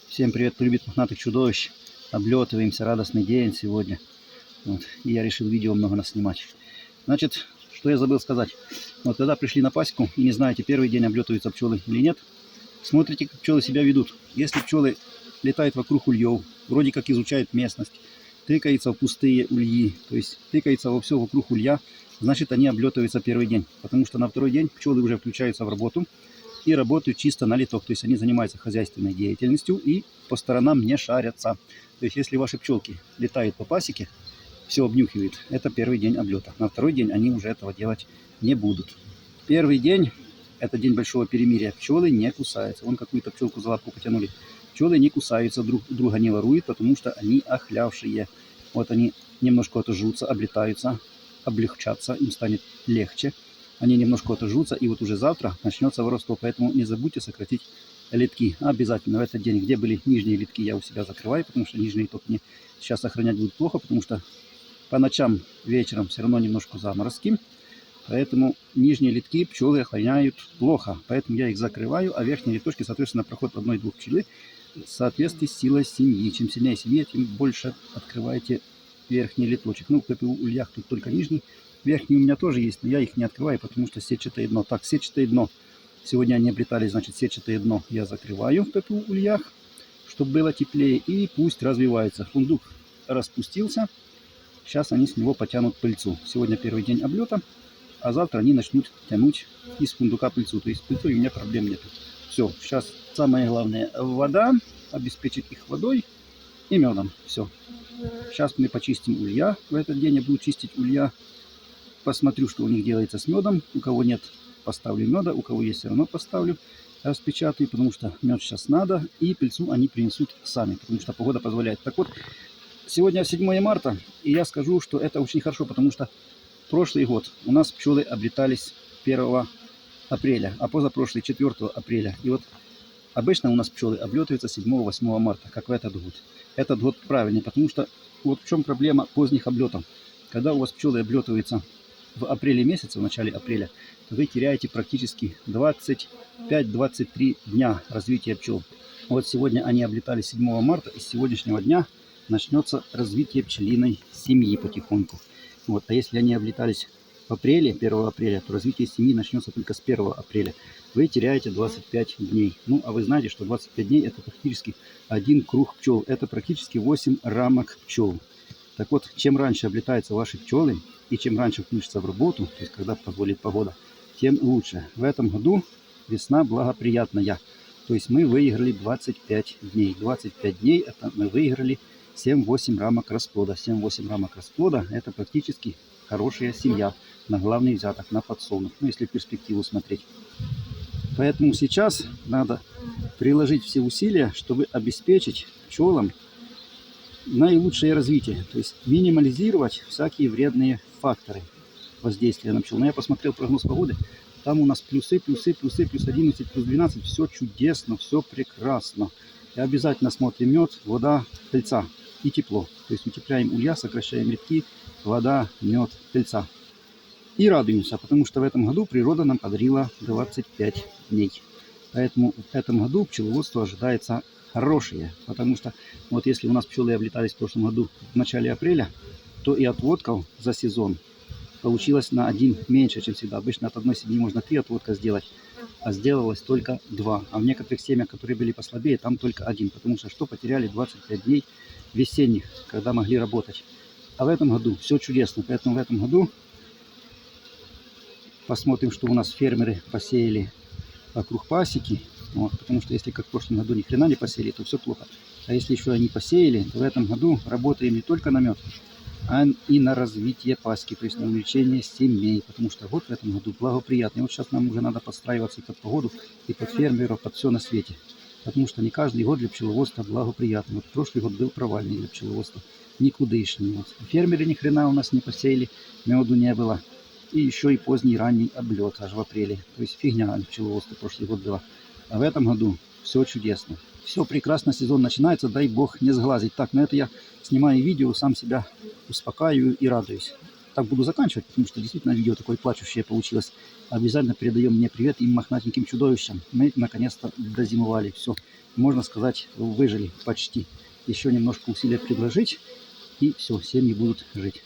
Всем привет, кто любит мохнатых чудовищ. Облетываемся, радостный день сегодня. Вот. И я решил видео много наснимать. Значит, что я забыл сказать. Вот когда пришли на пасеку и не знаете, первый день облетываются пчелы или нет, смотрите, как пчелы себя ведут. Если пчелы летают вокруг ульев, вроде как изучают местность, тыкаются в пустые ульи, то есть тыкаются во все вокруг улья, значит они облетываются первый день. Потому что на второй день пчелы уже включаются в работу и работают чисто на леток. То есть они занимаются хозяйственной деятельностью и по сторонам не шарятся. То есть если ваши пчелки летают по пасеке, все обнюхивают, это первый день облета. На второй день они уже этого делать не будут. Первый день — это день большого перемирия. Пчелы не кусаются. Вон какую-то пчелку за лапку потянули. Пчелы не кусаются, друг друга не воруют, потому что они охлявшие. Вот они немножко отожрутся, облетаются, облегчатся, им станет легче. Они немножко отожрутся, и вот уже завтра начнется воровство. Поэтому не забудьте сократить литки. Обязательно в этот день, где были нижние литки, я у себя закрываю, потому что нижний литок мне сейчас охранять будет плохо, потому что по ночам, вечером все равно немножко заморозки. Поэтому нижние литки пчелы охраняют плохо. Поэтому я их закрываю, а верхние литочки, соответственно, проход одной-двух пчелы в соответствии с силой семьи. Чем сильнее семья, тем больше открываете верхний литочек. Ну, в ППУ ульях тут только нижний. Верхний у меня тоже есть, но я их не открываю, потому что сетчатое дно. Так, сетчатое дно. Сегодня они облетали, значит, сетчатое дно я закрываю в ППУ ульях, чтобы было теплее. И пусть развивается. Фундук распустился. Сейчас они с него потянут пыльцу. Сегодня первый день облета, а завтра они начнут тянуть из фундука пыльцу. То есть с пыльцой у меня проблем нет. Все, сейчас самое главное — вода, обеспечить их водой и медом. Все. Сейчас мы почистим улья. В этот день я буду чистить улья. Посмотрю, что у них делается с медом. У кого нет, поставлю меда. У кого есть, все равно поставлю. Распечатаю, потому что мед сейчас надо. И пыльцу они принесут сами, потому что погода позволяет. Так вот, сегодня 7 марта, и я скажу, что это очень хорошо, потому что прошлый год у нас пчелы облетались 1 апреля, а позапрошлый 4 апреля. И вот обычно у нас пчелы облетываются 7-8 марта, как в этот год. Этот год правильный, потому что вот в чем проблема поздних облетов. Когда у вас пчелы облетываются в апреле месяце, в начале апреля, то вы теряете практически 25-23 дня развития пчел. Вот сегодня они облетали 7 марта, и с сегодняшнего дня начнется развитие пчелиной семьи потихоньку. Вот. А если они облетались в апреле, 1 апреля, то развитие семьи начнется только с 1 апреля. Вы теряете 25 дней. Ну, а вы знаете, что 25 дней — это практически один круг пчел. Это практически 8 рамок пчел. Так вот, чем раньше облетаются ваши пчелы, и чем раньше включатся в работу, то есть когда позволит погода, тем лучше. В этом году весна благоприятная. То есть мы выиграли 25 дней. 25 дней — это мы выиграли 7-8 рамок расплода. 7-8 рамок расплода — это практически хорошая семья на главный взяток, на подсолнух. Ну, если в перспективу смотреть. Поэтому сейчас надо приложить все усилия, чтобы обеспечить пчелам наилучшее развитие. То есть минимализировать всякие вредные факторы воздействия на пчел. Но я посмотрел прогноз погоды. Там у нас плюсы, плюс 11, плюс 12. Все чудесно, все прекрасно. И обязательно смотрим мед, вода, пыльца и тепло. То есть утепляем улья, сокращаем литки, вода, мед, пыльца. И радуемся, потому что в этом году природа нам подарила 25 дней. Поэтому в этом году пчеловодство ожидается хорошее. Потому что вот если у нас пчелы облетались в прошлом году в начале апреля, то и отводков за сезон получилось на 1 меньше, чем всегда. Обычно от одной семьи можно 3 отводка сделать, а сделалось только 2. А в некоторых семьях, которые были послабее, там только 1. Потому что потеряли 25 дней весенних, когда могли работать. А в этом году все чудесно. Поэтому в этом году посмотрим, что у нас фермеры посеяли вокруг пасеки. Вот, потому что если как в прошлом году ни хрена не посеяли, то все плохо. А если еще они посеяли, то в этом году работаем не только на мед, а и на развитие пасеки, то есть на увеличение семей. Потому что год в этом году благоприятный. Вот сейчас нам уже надо подстраиваться и под погоду, и под фермеров, под все на свете. Потому что не каждый год для пчеловодства благоприятный. Вот прошлый год был провальный для пчеловодства. Никудышный. Вот. Фермеры ни хрена у нас не посеяли, меду не было. И еще и поздний ранний облет аж в апреле. То есть фигня пчеловодства прошлый год была. А в этом году все чудесно. Все прекрасно, сезон начинается, дай бог не сглазить. Так, на это я снимаю видео, сам себя успокаиваю и радуюсь. так буду заканчивать, потому что действительно видео такое плачущее получилось. Обязательно передаем мне привет им мохнатеньким чудовищам. Мы наконец-то дозимовали. Все, можно сказать, выжили почти. Еще немножко усилия предложить, и все, семьи будут жить.